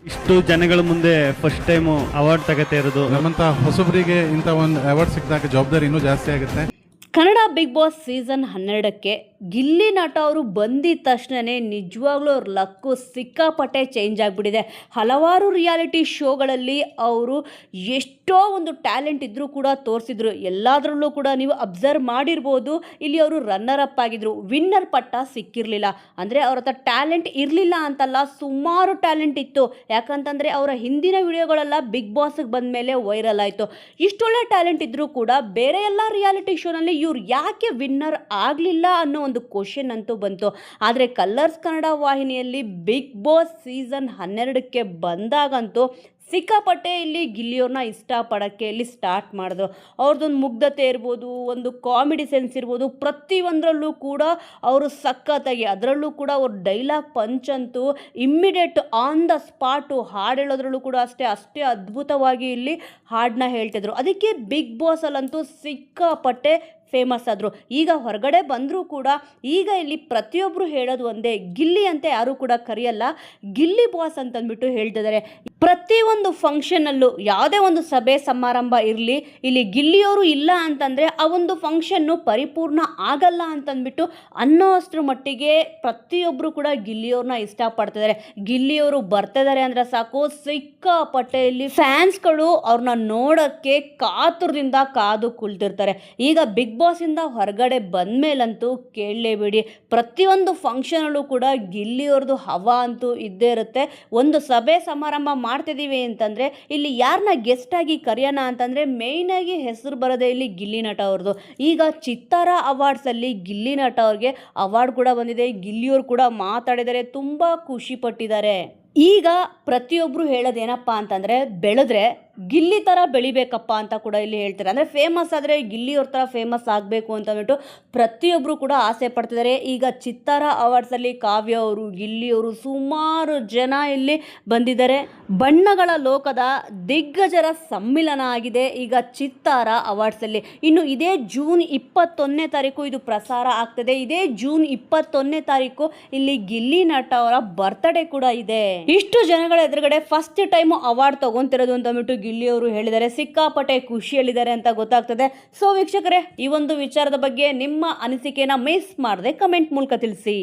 ಇಷ್ಟು ಜನಗಳ ಮುಂದೆ ಫಸ್ಟ್ ಟೈಮು ಅವಾರ್ಡ್ ತಗೋತಾ ಇರೋದು. ನಮ್ಮಂತ ಹೊಸಬರಿಗೆ ಇಂಥ ಒಂದು ಅವಾರ್ಡ್ ಸಿಕ್ಕಿದಾಗ ಜವಾಬ್ದಾರಿ ಇನ್ನೂ ಜಾಸ್ತಿ ಆಗುತ್ತೆ. ಕನ್ನಡ ಬಿಗ್ ಬಾಸ್ ಸೀಸನ್ 12ಕ್ಕೆ ಗಿಲ್ಲಿ ನಟ ಅವರು ಬಂದಿದ್ದ ತಕ್ಷಣವೇ ನಿಜವಾಗ್ಲೂ ಅವ್ರ ಲಕ್ಕು ಸಿಕ್ಕಾಪಟ್ಟೆ ಚೇಂಜ್ ಆಗಿಬಿಟ್ಟಿದೆ. ಹಲವಾರು ರಿಯಾಲಿಟಿ ಶೋಗಳಲ್ಲಿ ಅವರು ಎಷ್ಟೋ ಒಂದು ಟ್ಯಾಲೆಂಟ್ ಇದ್ದರೂ ಕೂಡ ತೋರಿಸಿದ್ರು. ಎಲ್ಲದರಲ್ಲೂ ಕೂಡ ನೀವು ಅಬ್ಸರ್ವ್ ಮಾಡಿರ್ಬೋದು, ಇಲ್ಲಿ ಅವರು ರನ್ನರ್ ಅಪ್ ಆಗಿದ್ರು, ವಿನ್ನರ್ ಪಟ್ಟ ಸಿಕ್ಕಿರಲಿಲ್ಲ. ಅಂದರೆ ಅವ್ರ ಹತ್ರ ಟ್ಯಾಲೆಂಟ್ ಇರಲಿಲ್ಲ ಅಂತಲ್ಲ, ಸುಮಾರು ಟ್ಯಾಲೆಂಟ್ ಇತ್ತು. ಯಾಕಂತಂದರೆ ಅವರ ಹಿಂದಿನ ವಿಡಿಯೋಗಳೆಲ್ಲ ಬಿಗ್ ಬಾಸ್ಗೆ ಬಂದ ಮೇಲೆ ವೈರಲ್ ಆಯಿತು. ಇಷ್ಟೊಳ್ಳೆ ಟ್ಯಾಲೆಂಟ್ ಇದ್ದರೂ ಕೂಡ ಬೇರೆ ಎಲ್ಲ ರಿಯಾಲಿಟಿ ಶೋನಲ್ಲಿ ಇವ್ರು ಯಾಕೆ ವಿನ್ನರ್ ಆಗಲಿಲ್ಲ ಅನ್ನೋ ಒಂದು ಕ್ವಶನ್ ಅಂತೂ ಬಂತು. ಆದರೆ ಕಲರ್ಸ್ ಕನ್ನಡ ವಾಹಿನಿಯಲ್ಲಿ ಬಿಗ್ ಬಾಸ್ ಸೀಸನ್ 12ಕ್ಕೆ ಬಂದಾಗಂತೂ ಸಿಕ್ಕಾಪಟ್ಟೆ ಇಲ್ಲಿ ಗಿಲ್ಲಿಯವ್ರನ್ನ ಇಷ್ಟಪಡೋಕ್ಕೆ ಇಲ್ಲಿ ಸ್ಟಾರ್ಟ್ ಮಾಡಿದ್ರು. ಅವ್ರದ್ದೊಂದು ಮುಗ್ಧತೆ ಇರ್ಬೋದು, ಒಂದು ಕಾಮಿಡಿ ಸೆನ್ಸ್ ಇರ್ಬೋದು, ಪ್ರತಿಯೊಂದರಲ್ಲೂ ಕೂಡ ಅವರು ಸಖತ್ತಾಗಿ, ಅದರಲ್ಲೂ ಕೂಡ ಅವ್ರ ಡೈಲಾಗ್ ಪಂಚ್ ಅಂತೂ ಇಮ್ಮಿಡಿಯೇಟ್ ಆನ್ ದ ಸ್ಪಾಟು ಹಾಡು ಹೇಳೋದ್ರಲ್ಲೂ ಕೂಡ ಅಷ್ಟೇ ಅದ್ಭುತವಾಗಿ ಇಲ್ಲಿ ಹಾಡನ್ನ ಹೇಳ್ತಿದ್ರು. ಅದಕ್ಕೆ ಬಿಗ್ ಬಾಸಲ್ಲಂತೂ ಸಿಕ್ಕಾಪಟ್ಟೆ ಫೇಮಸ್ ಆದರು. ಈಗ ಹೊರಗಡೆ ಬಂದರೂ ಕೂಡ ಈಗ ಇಲ್ಲಿ ಪ್ರತಿಯೊಬ್ಬರು ಹೇಳೋದು ಒಂದೇ, ಗಿಲ್ಲಿ ಅಂತ ಯಾರೂ ಕೂಡ ಕರೆಯಲ್ಲ, ಗಿಲ್ಲಿ ಬಾಸ್ ಅಂತಂದ್ಬಿಟ್ಟು ಹೇಳ್ತಿದ್ದಾರೆ. ಪ್ರತಿಯೊಂದು ಫಂಕ್ಷನಲ್ಲೂ ಯಾವುದೇ ಒಂದು ಸಭೆ ಸಮಾರಂಭ ಇರಲಿ, ಇಲ್ಲಿ ಗಿಲ್ಲಿಯವರು ಇಲ್ಲ ಅಂತಂದರೆ ಆ ಒಂದು ಫಂಕ್ಷನ್ನು ಪರಿಪೂರ್ಣ ಆಗಲ್ಲ ಅಂತಂದ್ಬಿಟ್ಟು ಅನ್ನೋ ಅಷ್ಟರ ಮಟ್ಟಿಗೆ ಪ್ರತಿಯೊಬ್ಬರು ಕೂಡ ಗಿಲ್ಲಿಯವ್ರನ್ನ ಇಷ್ಟಪಡ್ತಿದ್ದಾರೆ. ಗಿಲ್ಲಿಯವರು ಬರ್ತಿದ್ದಾರೆ ಅಂದರೆ ಸಾಕು, ಸಿಕ್ಕಾಪಟ್ಟೆ ಇಲ್ಲಿ ಫ್ಯಾನ್ಸ್ಗಳು ಅವ್ರನ್ನ ನೋಡೋಕ್ಕೆ ಕಾತುರದಿಂದ ಕಾದು ಕುಳಿತಿರ್ತಾರೆ. ಈಗ ಬಿಗ್ ಬಾಸಿಂದ ಹೊರಗಡೆ ಬಂದ ಮೇಲಂತೂ ಕೇಳಲೇಬೇಡಿ, ಪ್ರತಿಯೊಂದು ಫಂಕ್ಷನಲ್ಲೂ ಕೂಡ ಗಿಲ್ಲಿಯವ್ರದ್ದು ಹವಾ ಅಂತೂ ಇದ್ದೇ ಇರುತ್ತೆ. ಒಂದು ಸಭೆ ಸಮಾರಂಭ ಮಾಡ್ತಿದ್ದೀವಿ ಅಂತಂದರೆ ಇಲ್ಲಿ ಯಾರನ್ನ ಗೆಸ್ಟಾಗಿ ಕರೆಯೋಣ ಅಂತಂದರೆ ಮೇಯ್ನಾಗಿ ಹೆಸರು ಬರೋದೇ ಇಲ್ಲಿ ಗಿಲ್ಲಿ ನಟ ಅವ್ರದ್ದು. ಈಗ ಚಿತ್ತಾರ ಅವಾರ್ಡ್ಸಲ್ಲಿ ಗಿಲ್ಲಿ ನಟ ಅವ್ರಿಗೆ ಅವಾರ್ಡ್ ಕೂಡ ಬಂದಿದೆ. ಗಿಲ್ಲಿಯವರು ಕೂಡ ಮಾತಾಡಿದ್ದಾರೆ, ತುಂಬ ಖುಷಿ ಪಟ್ಟಿದ್ದಾರೆ. ಈಗ ಪ್ರತಿಯೊಬ್ಬರು ಹೇಳೋದೇನಪ್ಪ ಅಂತಂದರೆ, ಬೆಳೆದ್ರೆ ಗಿಲ್ಲಿ ಥರ ಬೆಳಿಬೇಕಪ್ಪ ಅಂತ ಕೂಡ ಇಲ್ಲಿ ಹೇಳ್ತಾರೆ. ಅಂದರೆ ಫೇಮಸ್ ಆದರೆ ಗಿಲ್ಲಿಯವ್ರ ಥರ ಫೇಮಸ್ ಆಗಬೇಕು ಅಂತಂದ್ಬಿಟ್ಟು ಪ್ರತಿಯೊಬ್ಬರು ಕೂಡ ಆಸೆ ಪಡ್ತಿದ್ದಾರೆ. ಈಗ ಚಿತ್ತಾರ ಅವಾರ್ಡ್ಸಲ್ಲಿ ಕಾವ್ಯ ಅವರು, ಗಿಲ್ಲಿಯವರು, ಸುಮಾರು ಜನ ಇಲ್ಲಿ ಬಂದಿದ್ದಾರೆ. ಬಣ್ಣಗಳ ಲೋಕದ ದಿಗ್ಗಜರ ಸಮ್ಮಿಲನ ಆಗಿದೆ ಈಗ ಚಿತ್ತಾರ ಅವಾರ್ಡ್ಸಲ್ಲಿ. ಇನ್ನು ಇದೇ ಜೂನ್ 21ನೇ ತಾರೀಕು ಇದು ಪ್ರಸಾರ ಆಗ್ತದೆ. ಇದೇ ಜೂನ್ 21ನೇ ತಾರೀಕು ಇಲ್ಲಿ ಗಿಲ್ಲಿ ನಟ ಅವರ ಬರ್ತ್ಡೇ ಕೂಡ ಇದೆ. ಇಷ್ಟು ಜನಗಳ ಎದುರುಗಡೆ ಫಸ್ಟ್ ಟೈಮ್ ಅವಾರ್ಡ್ ತಗೊಂತಿರೋದು ಅಂತಂದ್ಬಿಟ್ಟು ಗಿಲ್ಲಿಯವರು ಹೇಳಿದ್ದಾರೆ. ಸಿಕ್ಕಾಪಟ್ಟೆ ಖುಷಿಯಲ್ಲಿದ್ದಾರೆ ಅಂತ ಗೊತ್ತಾಗ್ತದೆ. ಸೊ ವೀಕ್ಷಕರೇ, ಈ ಒಂದು ವಿಚಾರದ ಬಗ್ಗೆ ನಿಮ್ಮ ಅನಿಸಿಕೆನ ಮಿಸ್ ಮಾಡದೆ ಕಮೆಂಟ್ ಮೂಲಕ ತಿಳಿಸಿ.